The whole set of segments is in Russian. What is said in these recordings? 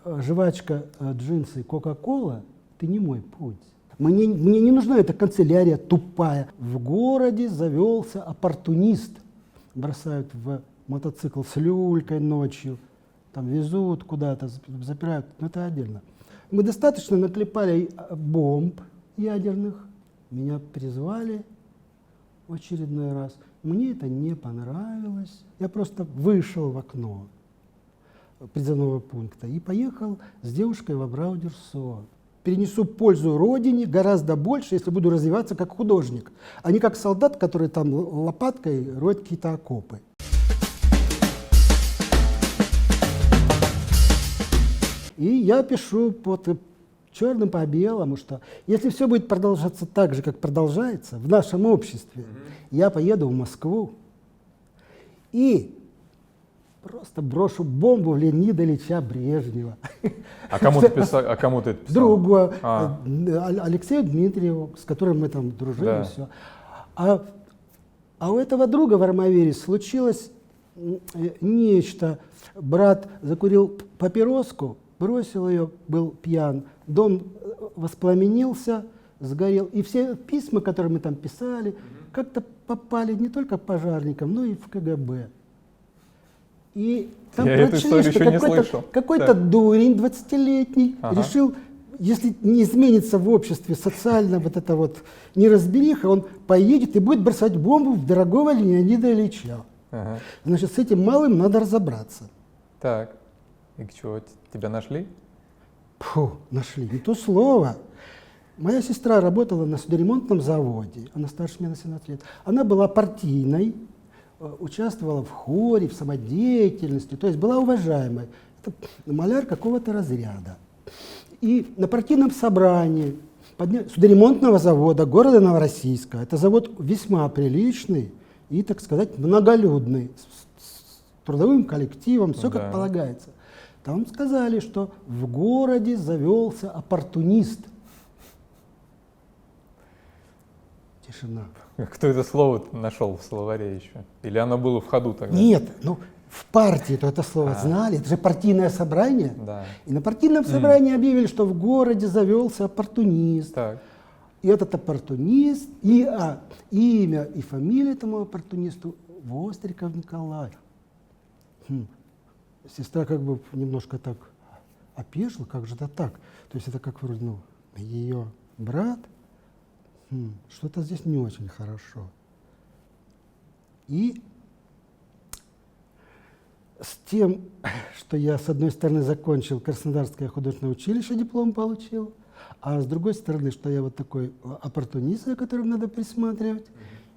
жвачка, джинсы и кока-кола – это не мой путь. Мне не нужна эта канцелярия тупая. В городе завелся оппортунист. Бросают в мотоцикл с люлькой ночью, там везут куда-то, запирают. Но это отдельно. Мы достаточно наклепали бомб ядерных. Меня призвали в очередной раз. Мне это не понравилось. Я просто вышел в окно призывного пункта и поехал с девушкой в Абрау-Дюрсо. Перенесу пользу Родине гораздо больше, если буду развиваться как художник, а не как солдат, который там лопаткой роет какие-то окопы. И я пишу под черным по белому, что если все будет продолжаться так же, как продолжается в нашем обществе, я поеду в Москву и просто брошу бомбу в Леонида Ильича Брежнева. А кому ты это писал? Другу, Алексею Дмитриеву, с которым мы там дружили. Да. Все. А у этого друга в Армавире случилось нечто. Брат закурил папироску, бросил ее, был пьян. Дом воспламенился, сгорел. И все письма, которые мы там писали, как-то попали не только пожарникам, но и в КГБ. И там прочли, что какой-то дурень 20-летний решил, если не изменится в обществе социально вот это вот неразбериха, он поедет и будет бросать бомбу в дорогого Леонида Ильича. Значит, с этим малым надо разобраться. Так, и что, тебя нашли? Фу, нашли, не то слово. Моя сестра работала на судоремонтном заводе, она старше меня на 17 лет. Она была партийной, участвовала в хоре, в самодеятельности, то есть была уважаемой. Это маляр какого-то разряда. И на партийном собрании судоремонтного завода города Новороссийска, это завод весьма приличный и, так сказать, многолюдный, с трудовым коллективом, все как полагается. Там сказали, что в городе завелся оппортунист. Тишина. Кто это слово нашел в словаре еще? Или оно было в ходу тогда? Нет, ну в партии-то это слово знали, это же партийное собрание. Да. И на партийном собрании объявили, что в городе завелся оппортунист. Так. И этот оппортунист, имя и фамилия этому оппортунисту Востриков Николай. Сестра как бы немножко так опешила, как же это так? То есть это как вроде, ну, ее брат. Что-то здесь не очень хорошо. И с тем, что я, с одной стороны, закончил Краснодарское художественное училище, диплом получил, а с другой стороны, что я вот такой оппортунист, за которым надо присматривать,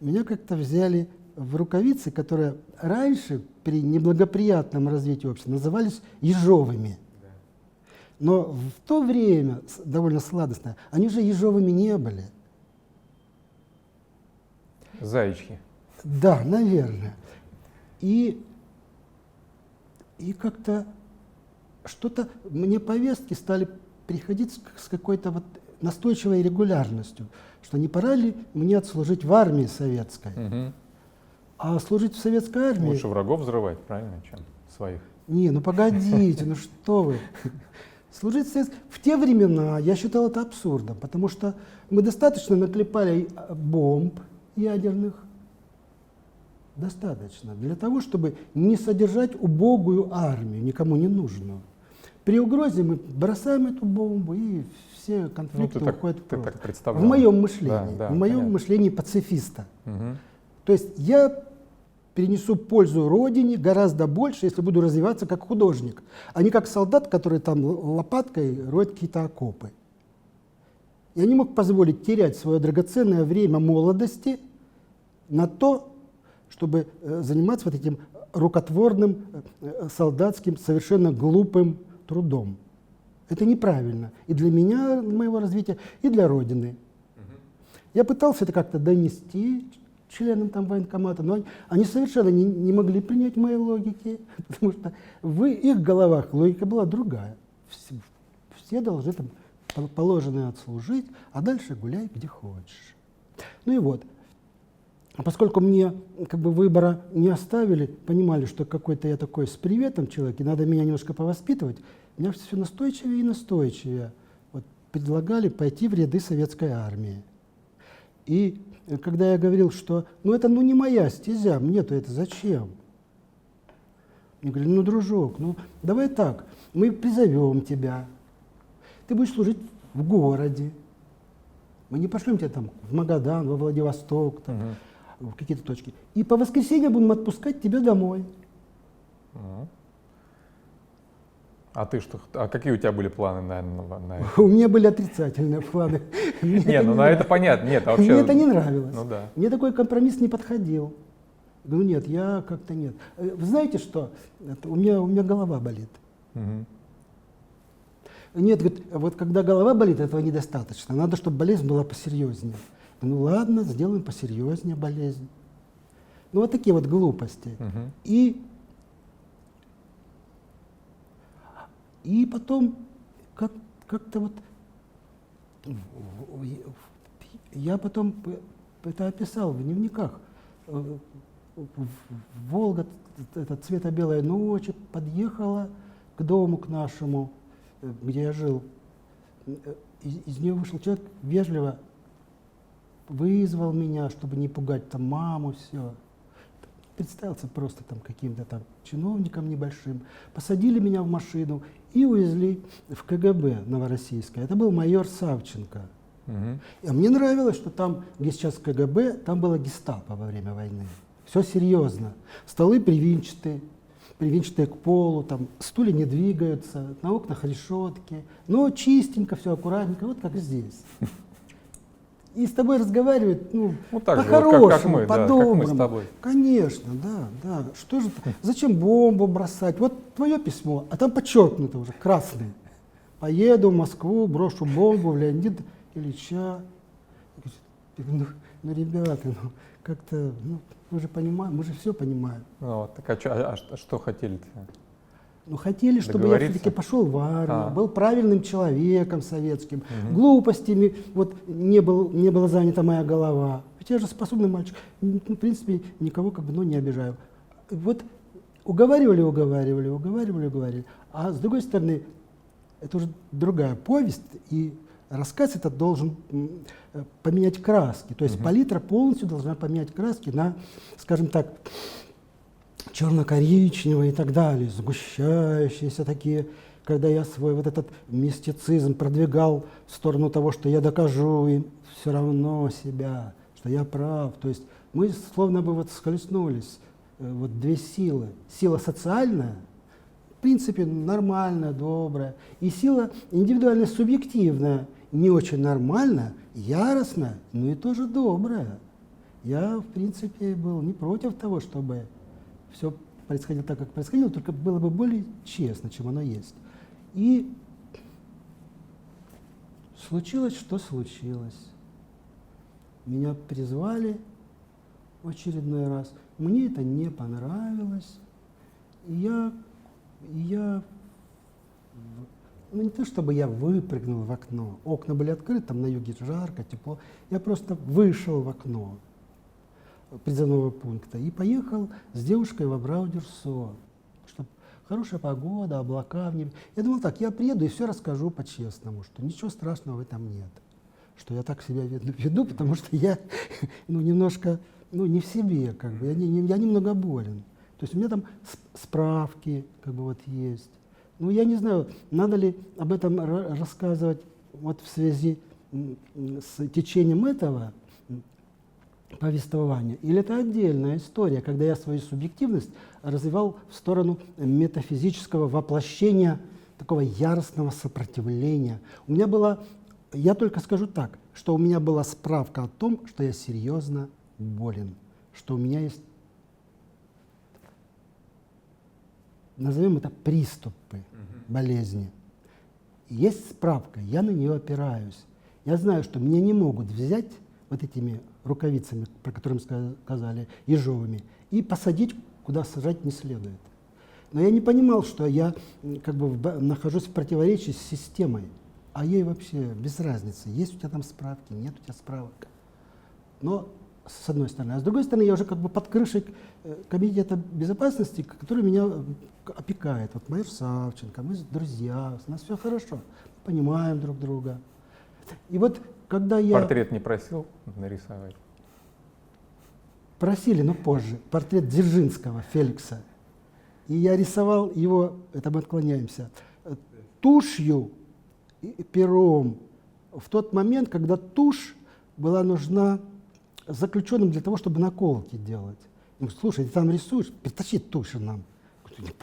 меня как-то взяли в рукавицы, которые раньше при неблагоприятном развитии общества назывались ежовыми. Но в то время, довольно сладостное, они же ежовыми не были. Заячьи. Да, наверное. И как-то что-то, мне повестки стали приходить с какой-то вот настойчивой регулярностью, что не пора ли мне отслужить в армии советской. А служить в советской армии... Лучше врагов взрывать, правильно, чем своих. Не, ну погодите, ну что вы. Служить в те времена я считал это абсурдом, потому что мы достаточно наклепали бомб ядерных, достаточно, для того, чтобы не содержать убогую армию, никому не нужную. При угрозе мы бросаем эту бомбу, и все конфликты уходят в прошлое. В моем мышлении, в моем мышлении пацифиста. То есть я перенесу пользу Родине гораздо больше, если буду развиваться как художник, а не как солдат, который там лопаткой роет какие-то окопы. Я не мог позволить терять свое драгоценное время молодости на то, чтобы заниматься вот этим рукотворным, солдатским, совершенно глупым трудом. Это неправильно и для меня, моего развития, и для Родины. Я пытался это как-то донести членам там военкомата, но они совершенно не могли принять моей логики, потому что в их головах логика была другая. Все должны там положенное отслужить, а дальше гуляй где хочешь. Ну и вот. А поскольку мне как бы выбора не оставили, понимали, что какой-то я такой с приветом человек, и надо меня немножко повоспитывать, меня все настойчивее и настойчивее вот, предлагали пойти в ряды советской армии. И когда я говорил, что это не моя стезя, мне-то это зачем? Мне говорили, ну, дружок, давай так, мы призовем тебя, ты будешь служить в городе, мы не пошлем тебя там в Магадан, во Владивосток, там, в какие-то точки. И по воскресеньям будем отпускать тебя домой. А какие у тебя были планы на это? У меня были отрицательные планы. Нет, на это понятно. Нет, вообще... Мне это не нравилось. Ну, да. Мне такой компромисс не подходил. Говорю, нет, я как-то нет. Вы знаете что? У меня голова болит. Нет, говорит, вот когда голова болит, этого недостаточно. Надо, чтобы болезнь была посерьезнее. Ну ладно, сделаем посерьезнее болезнь. Ну вот такие вот глупости. И потом как-то вот я потом это описал в дневниках. Волга, это цвета белой ночи, подъехала к дому, к нашему, где я жил. Из нее вышел человек, вежливо вызвал меня, чтобы не пугать там маму, все. Представился просто там каким-то там чиновником небольшим. Посадили меня в машину и увезли в КГБ Новороссийское. Это был майор Савченко. И мне нравилось, что там, где сейчас КГБ, там было гестапо во время войны. Все серьезно. Столы привинчатые к полу, там стулья не двигаются, на окнах решетки. Но чистенько, все аккуратненько, вот как здесь. И с тобой разговаривают, по-хорошему, как мы, по-доброму. Да, как мы с тобой. Конечно, да. Что же, зачем бомбу бросать? Вот твое письмо, а там подчеркнуто уже, красное. Поеду в Москву, брошу бомбу в Леонида Ильича. Ребята, как-то, вы же понимаете, мы же все понимаем. Так а что хотели-то? Хотели, чтобы я все-таки пошел в армию, был правильным человеком советским, глупостями, не была занята моя голова. Ведь я же способный мальчик, в принципе, никого не обижаю. Вот уговаривали. А с другой стороны, это уже другая повесть, и рассказ этот должен поменять краски. То есть палитра полностью должна поменять краски на, скажем так, черно-коричневые и так далее, сгущающиеся такие, когда я свой вот этот мистицизм продвигал в сторону того, что я докажу им все равно себя, что я прав. То есть мы словно бы схлестнулись, две силы. Сила социальная, в принципе, нормальная, добрая, и сила индивидуально субъективная, не очень нормальная, яростная, но и тоже добрая. Я, в принципе, был не против того, чтобы все происходило так, как происходило, только было бы более честно, чем оно есть. И случилось, что случилось. Меня призвали в очередной раз. Мне это не понравилось. И я не то чтобы я выпрыгнул в окно. Окна были открыты, там на юге жарко, тепло. Я просто вышел в окно призывного пункта и поехал с девушкой в Абрау-Дюрсо, чтобы хорошая погода, облака в небе. Я думал так, я приеду и все расскажу по-честному, что ничего страшного в этом нет, что я так себя веду, потому что я немножко не в себе, я немного болен. То есть у меня там справки есть. Я не знаю, надо ли об этом рассказывать в связи с течением этого повествования, или это отдельная история, когда я свою субъективность развивал в сторону метафизического воплощения, такого яростного сопротивления. Я только скажу так, что у меня была справка о том, что я серьезно болен, что у меня есть, назовем это, приступы болезни. Есть справка, я на нее опираюсь. Я знаю, что меня не могут взять этими рукавицами, про которые сказали, ежовыми, и посадить, куда сажать не следует. Но я не понимал, что я нахожусь в противоречии с системой, а ей вообще без разницы, есть у тебя там справки, нет у тебя справок. Но с одной стороны. А с другой стороны, я уже как бы под крышей комитета безопасности, который меня опекает. Вот майор Савченко, мы друзья, у нас все хорошо, понимаем друг друга. И вот когда я... Портрет не просил нарисовать? Просили, но позже. Портрет Дзержинского, Феликса. И я рисовал его, это мы отклоняемся, тушью и пером в тот момент, когда тушь была нужна заключенным для того, чтобы наколки делать. Я говорю, слушай, ты там рисуешь, притащи тушь нам. Я говорю,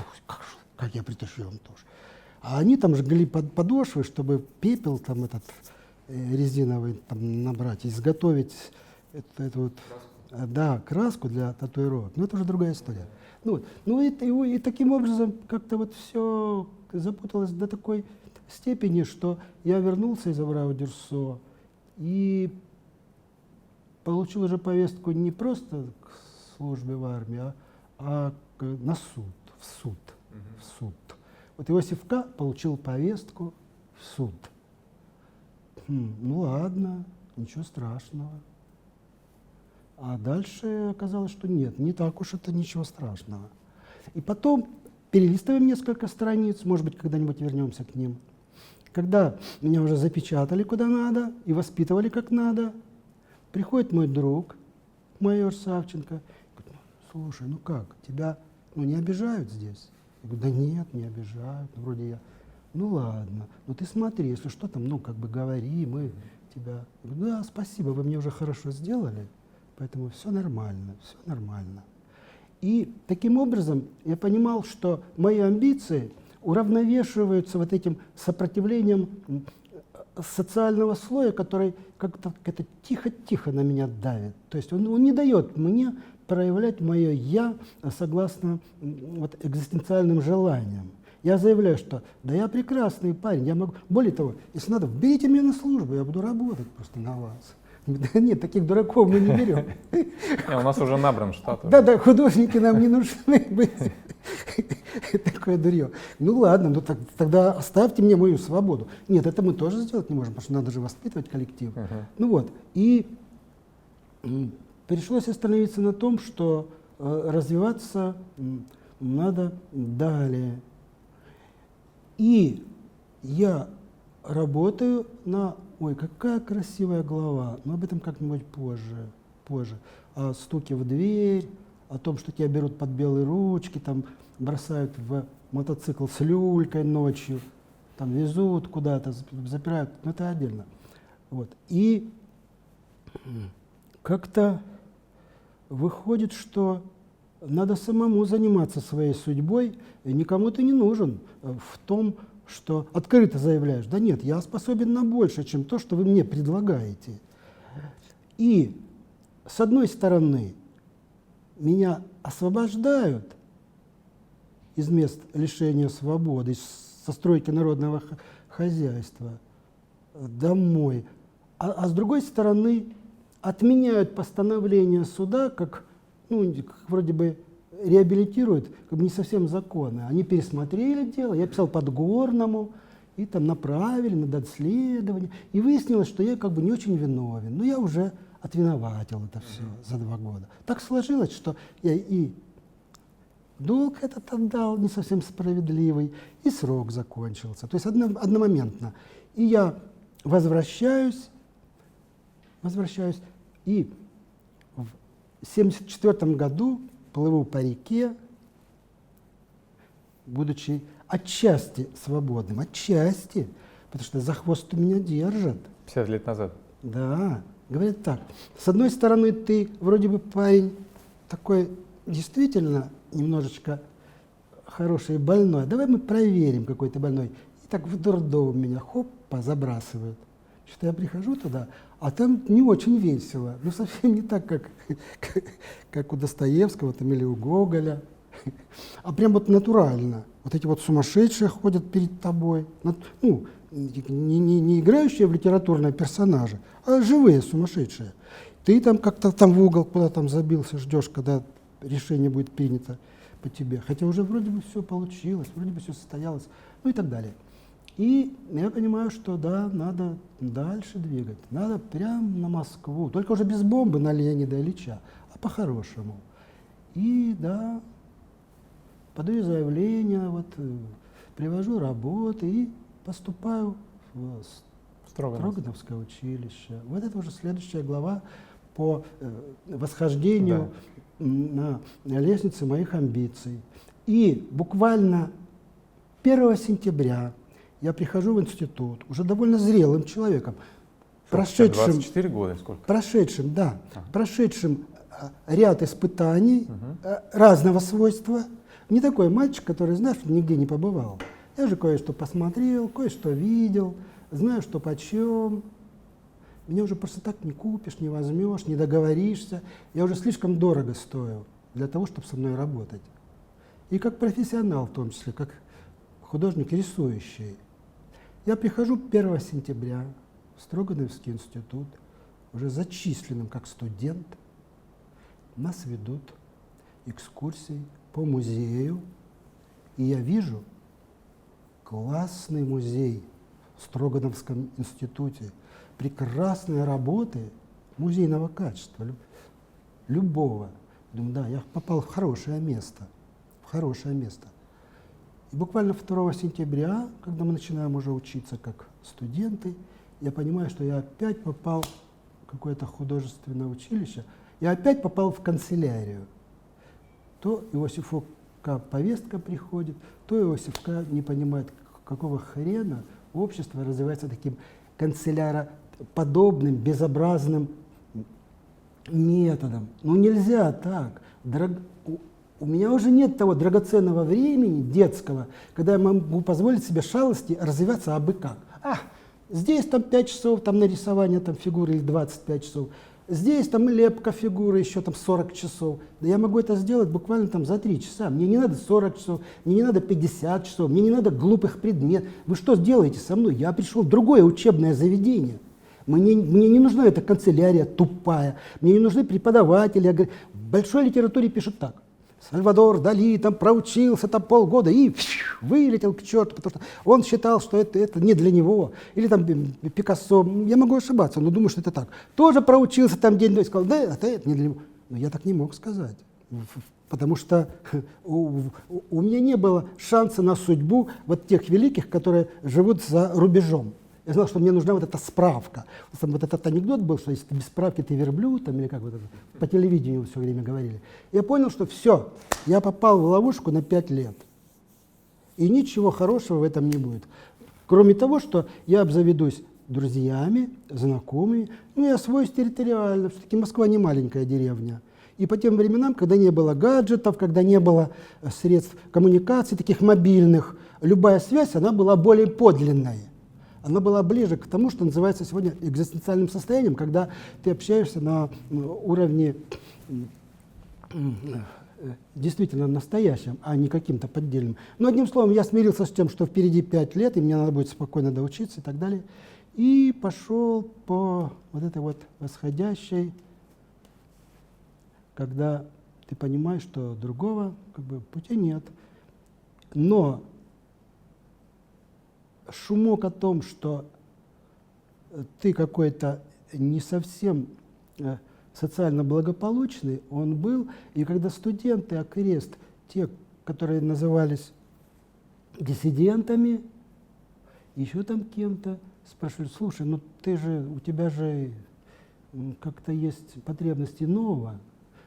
как я притащу вам тушь? А они там жгли подошвы, чтобы пепел там этот резиновый там набрать, изготовить эту вот, да, краску для татуировок. Но это уже другая история. И таким образом как-то вот все запуталось до такой степени, что я вернулся из Абрау-Дюрсо и получил уже повестку не просто к службе в армии, а на суд, в суд. Вот Иосиф К. получил повестку в суд. Ну ладно, ничего страшного. А дальше оказалось, что нет, не так уж это ничего страшного. И потом перелистываем несколько страниц, может быть, когда-нибудь вернемся к ним. Когда меня уже запечатали куда надо и воспитывали как надо, приходит мой друг, майор Савченко, говорит, слушай, ну как, тебя не обижают здесь? Я говорю, да нет, не обижают, вроде я. Ну ладно, ну ты смотри, если что там, говори, мы тебя... Я говорю, да, спасибо, вы мне уже хорошо сделали, поэтому все нормально, все нормально. И таким образом я понимал, что мои амбиции уравновешиваются вот этим сопротивлением социального слоя, который как-то тихо-тихо на меня давит. То есть он не дает мне проявлять мое «я» согласно вот экзистенциальным желаниям. Я заявляю, что да я прекрасный парень, я могу... Более того, если надо, берите меня на службу, я буду работать просто на вас. Да нет, таких дураков мы не берем. У нас уже набран штат. Да, художники нам не нужны. Такое дурье. Ну ладно, тогда оставьте мне мою свободу. Нет, это мы тоже сделать не можем, потому что надо же воспитывать коллектив. Ну вот, и пришлось остановиться на том, что развиваться надо далее. И я работаю на... Ой, какая красивая глава, но об этом как-нибудь позже. О стуке в дверь, о том, что тебя берут под белые ручки, там бросают в мотоцикл с люлькой ночью, там везут куда-то, запирают, но это отдельно. Вот. И как-то выходит, что надо самому заниматься своей судьбой, и никому ты не нужен в том, что открыто заявляешь, да нет, я способен на больше, чем то, что вы мне предлагаете. И с одной стороны, меня освобождают из мест лишения свободы, из состройки народного хозяйства домой, а с другой стороны, отменяют постановление суда, как вроде бы реабилитируют, как бы не совсем законы. Они пересмотрели дело, я писал Подгорному, и там направили на доследование, и выяснилось, что я как бы не очень виновен, но я уже отвиноватил это все за 2 года. Так сложилось, что я и долг этот отдал, не совсем справедливый, и срок закончился, то есть одномоментно. И я возвращаюсь, и в 1974 году плыву по реке, будучи отчасти свободным, отчасти, потому что за хвост меня держат. 50 лет назад. Да, говорят так, с одной стороны, ты вроде бы парень такой действительно немножечко хороший и больной, давай мы проверим, какой ты больной. И так в дурдом меня хопа забрасывают. Что-то я прихожу туда, а там не очень весело, совсем не так, как у Достоевского там, или у Гоголя, а прям вот натурально. Вот эти вот сумасшедшие ходят перед тобой, не играющие в литературные персонажи, а живые сумасшедшие. Ты там как-то там в угол куда там забился, ждешь, когда решение будет принято по тебе, хотя уже вроде бы все получилось, вроде бы все состоялось, и так далее. И я понимаю, что да, надо дальше двигать, надо прямо на Москву, только уже без бомбы на Леонида Ильича, а по-хорошему. И да, подаю заявление, вот, привожу работы и поступаю в Строгановское училище. Вот это уже следующая глава по восхождению на лестнице моих амбиций. И буквально 1 сентября я прихожу в институт, уже довольно зрелым человеком, прошедшим 24 года, сколько? Прошедшим, да, прошедшим ряд испытаний разного свойства. Не такой мальчик, который, знаешь, нигде не побывал. Я же кое-что посмотрел, кое-что видел, знаю, что почем. Меня уже просто так не купишь, не возьмешь, не договоришься. Я уже слишком дорого стою для того, чтобы со мной работать. И как профессионал, в том числе, как художник рисующий. Я прихожу 1 сентября в Строгановский институт, уже зачисленным как студент. Нас ведут экскурсии по музею, и я вижу классный музей в Строгановском институте, прекрасные работы музейного качества, любого. Думаю, да, я попал в хорошее место, И буквально 2 сентября, когда мы начинаем уже учиться как студенты, я понимаю, что я опять попал в какое-то художественное училище, я опять попал в канцелярию. То Иосифу К. повестка приходит, то Иосиф К. не понимает, какого хрена общество развивается таким канцеляроподобным, безобразным методом. Ну нельзя так. У меня уже нет того драгоценного времени детского, когда я могу позволить себе шалости развиваться абы как. Здесь там 5 часов там, на рисование там, фигуры или 25 часов. Здесь там лепка фигуры еще там 40 часов. Да я могу это сделать буквально там за 3 часа. Мне не надо 40 часов, мне не надо 50 часов, мне не надо глупых предметов. Вы что сделаете со мной? Я пришел в другое учебное заведение. Мне не нужна эта канцелярия тупая, мне не нужны преподаватели. В большой литературе пишут так. Сальвадор Дали там проучился там полгода и вылетел к черту, потому что он считал, что это не для него. Или там Пикассо, я могу ошибаться, но думаю, что это так. Тоже проучился там день-два и сказал, да, это не для него. Но я так не мог сказать, потому что у меня не было шанса на судьбу вот тех великих, которые живут за рубежом. Я знал, что мне нужна вот эта справка. Вот этот анекдот был, что если ты без справки ты верблюд, там, или как вот это, по телевидению все время говорили. Я понял, что все, я попал в ловушку на 5 лет. И ничего хорошего в этом не будет. Кроме того, что я обзаведусь друзьями, знакомыми, ну и освоюсь территориально. Все-таки Москва не маленькая деревня. И по тем временам, когда не было гаджетов, когда не было средств коммуникации, таких мобильных, любая связь, она была более подлинной. Она была ближе к тому, что называется сегодня экзистенциальным состоянием, когда ты общаешься на уровне действительно настоящем, а не каким-то поддельным. Но одним словом, я смирился с тем, что впереди 5 лет, и мне надо будет спокойно доучиться и так далее. И пошел по вот этой вот восходящей, когда ты понимаешь, что другого как бы пути нет. Но шумок о том, что ты какой-то не совсем социально благополучный, он был. И когда студенты, окрест, те, которые назывались диссидентами, еще там кем-то, спрашивали, слушай, ну ты же, у тебя же как-то есть потребность иного.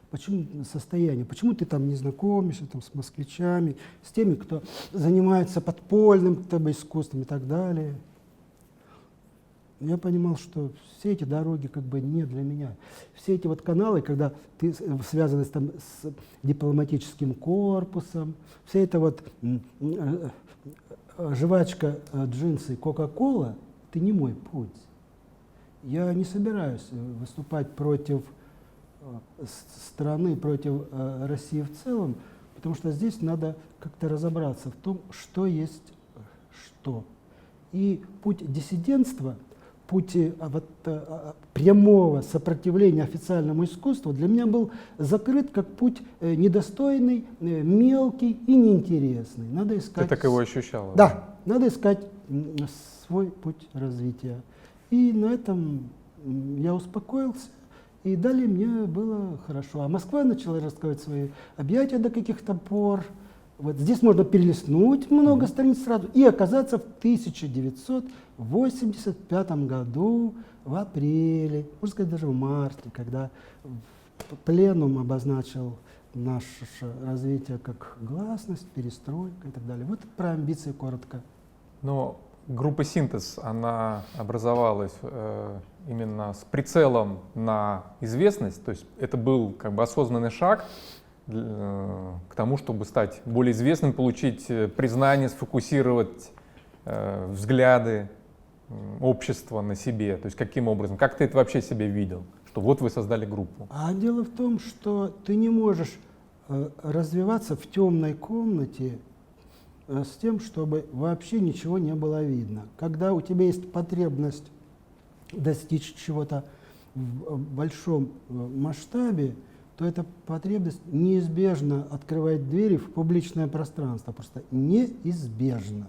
Почему состояние? Почему ты там не знакомишься там, с москвичами, с теми, кто занимается подпольным искусством и так далее? Я понимал, что все эти дороги как бы не для меня. Все эти вот каналы, когда ты связан там, с дипломатическим корпусом, вся эта вот жвачка, джинсы, кока-кола, это не мой путь. Я не собираюсь выступать против страны, против России в целом, потому что здесь надо как-то разобраться в том, что есть что. И путь диссидентства, путь прямого сопротивления официальному искусству для меня был закрыт как путь недостойный, мелкий и неинтересный. Надо искать. Ты так его ощущал? Да. надо искать свой путь развития. И на этом я успокоился, и далее мне было хорошо. А Москва начала раскрывать свои объятия до каких-то пор. Вот здесь можно перелистнуть много страниц сразу и оказаться в 1985 году в апреле, можно сказать даже в марте, когда пленум обозначил наше развитие как гласность, перестройка и так далее. Вот про амбиции коротко. Но группа «Синтез», она образовалась именно с прицелом на известность, то есть это был как бы осознанный шаг к тому, чтобы стать более известным, получить признание, сфокусировать взгляды общества на себе. То есть каким образом? Как ты это вообще себе видел? Что вот вы создали группу. А дело в том, что ты не можешь развиваться в темной комнате с тем, чтобы вообще ничего не было видно. Когда у тебя есть потребность достичь чего-то в большом масштабе, то эта потребность неизбежно открывает двери в публичное пространство, просто неизбежно.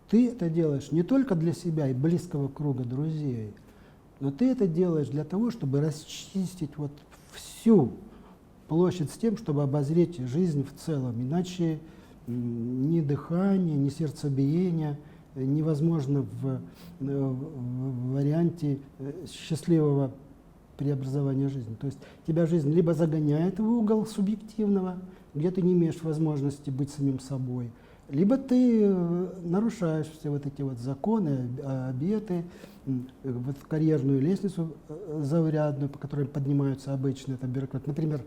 Ты это делаешь не только для себя и близкого круга друзей, но ты это делаешь для того, чтобы расчистить вот всю площадь с тем, чтобы обозреть жизнь в целом. Иначе ни дыхание, ни сердцебиение невозможно в варианте счастливого преобразования жизни. То есть тебя жизнь либо загоняет в угол субъективного, где ты не имеешь возможности быть самим собой, либо ты нарушаешь все вот эти вот законы, обеты, вот карьерную лестницу заурядную, по которой поднимаются обычно там бюрократы. Например,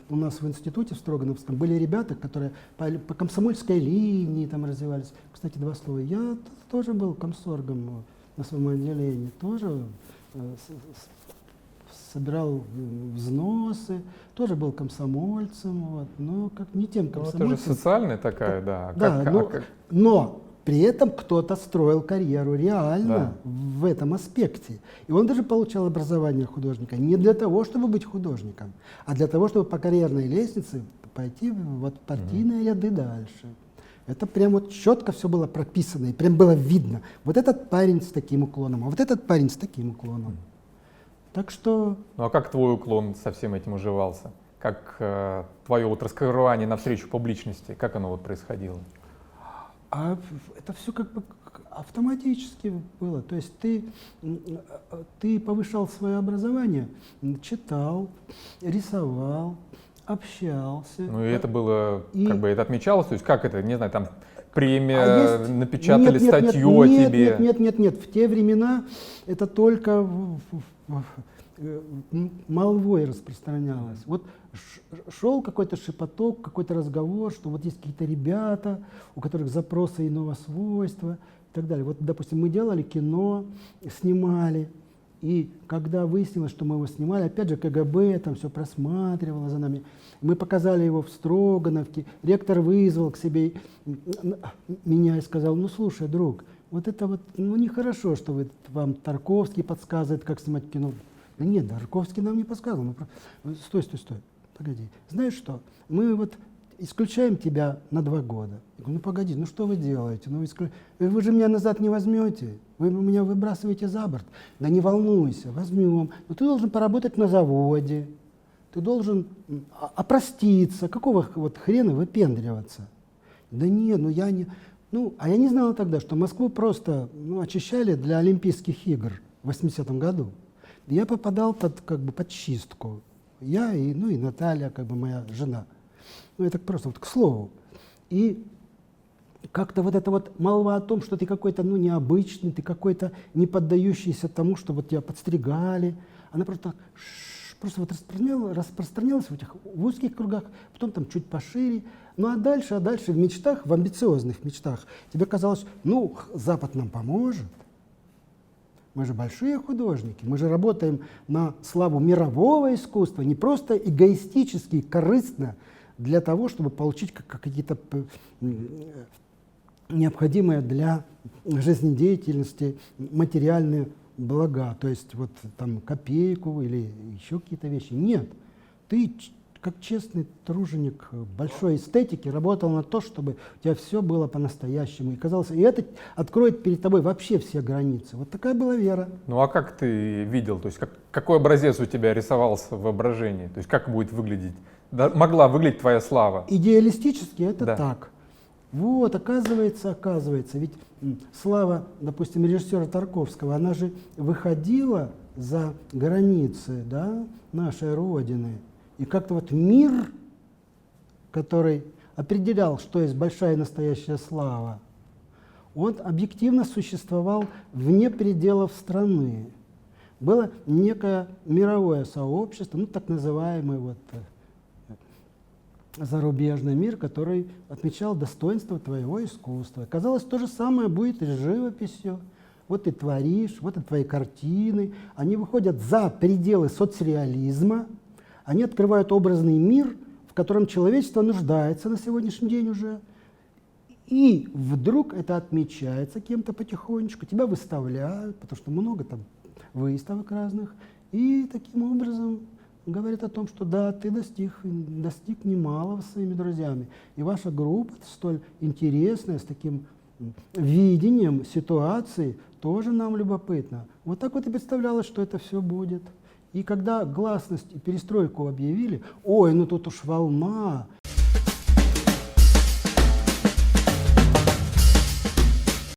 у нас в институте в Строгановском были ребята, которые по комсомольской линии там развивались. Кстати, два слова. Я тоже был комсоргом на своем отделении, тоже собирал взносы, тоже был комсомольцем, вот, но как не тем комсомольцем. Ну, это же социальная такая, да. Да, но при этом кто-то строил карьеру реально в этом аспекте. И он даже получал образование художника не для того, чтобы быть художником, а для того, чтобы по карьерной лестнице пойти вот партийные ряды дальше. Это прям вот четко все было прописано, и прям было видно. Вот этот парень с таким уклоном, а вот этот парень с таким уклоном. Так что... Ну а как твой уклон со всем этим уживался? Как твое вот раскрывание навстречу публичности, как оно вот происходило? А это все как бы автоматически было. То есть ты повышал свое образование, читал, рисовал, общался. Ну и это было, как бы это отмечалось? То есть как это, не знаю, там премия, напечатали статью о тебе? Нет. В те времена это только молвой распространялось. Вот шел какой-то шепоток, какой-то разговор, что вот есть какие-то ребята, у которых запросы иного свойства и так далее. Вот, допустим, мы делали кино, снимали, и когда выяснилось, что мы его снимали, опять же КГБ там все просматривало за нами, мы показали его в Строгановке, ректор вызвал к себе меня и сказал: ну слушай, друг, вот это вот, ну нехорошо, что вам Тарковский подсказывает, как снимать кино. Да нет, Тарковский нам не подсказывал. Стой, погоди. Знаешь что, мы вот исключаем тебя на 2 года. Я говорю: ну погоди, ну что вы делаете? Ну, вы же меня назад не возьмете, вы меня выбрасываете за борт. Да не волнуйся, возьмем. Но ты должен поработать на заводе, ты должен опроститься. Какого вот хрена выпендриваться? Да нет, ну я не... Ну, а я не знала тогда, что Москву просто очищали для Олимпийских игр в 80-м году. Я попадал под чистку. Я и Наталья, как бы моя жена. Ну, это просто вот к слову. И как-то вот эта вот молва о том, что ты какой-то необычный, ты какой-то не поддающийся тому, что вот тебя подстригали, она просто вот распространялась в узких кругах, потом там чуть пошире. Ну а дальше в мечтах, в амбициозных мечтах, тебе казалось, Запад нам поможет. Мы же большие художники, мы же работаем на славу мирового искусства, не просто эгоистически, корыстно, для того, чтобы получить какие-то необходимые для жизнедеятельности материальные блага, то есть вот там копейку или еще какие-то вещи. Нет, ты как честный труженик большой эстетики, работал на то, чтобы у тебя все было по-настоящему. И казалось, и это откроет перед тобой вообще все границы. Вот такая была вера. Ну а как ты видел, то есть какой образец у тебя рисовался в воображении? То есть как будет выглядеть, могла выглядеть твоя слава? Идеалистически это Да. так. Вот, оказывается, ведь слава, допустим, режиссера Тарковского, она же выходила за границы, да, нашей Родины. И как-то вот мир, который определял, что есть большая и настоящая слава, он объективно существовал вне пределов страны. Было некое мировое сообщество, ну так называемый вот зарубежный мир, который отмечал достоинство твоего искусства. Казалось, то же самое будет и с живописью. Вот ты творишь, вот и твои картины. Они выходят за пределы соцреализма, они открывают образный мир, в котором человечество нуждается на сегодняшний день уже. И вдруг это отмечается кем-то потихонечку, тебя выставляют, потому что много там выставок разных, и таким образом говорит о том, что да, ты достиг немалого со своими друзьями. И ваша группа столь интересная, с таким видением ситуации, тоже нам любопытно. Вот так вот и представлялось, что это все будет. И когда гласность и перестройку объявили, ой, ну тут уж волна,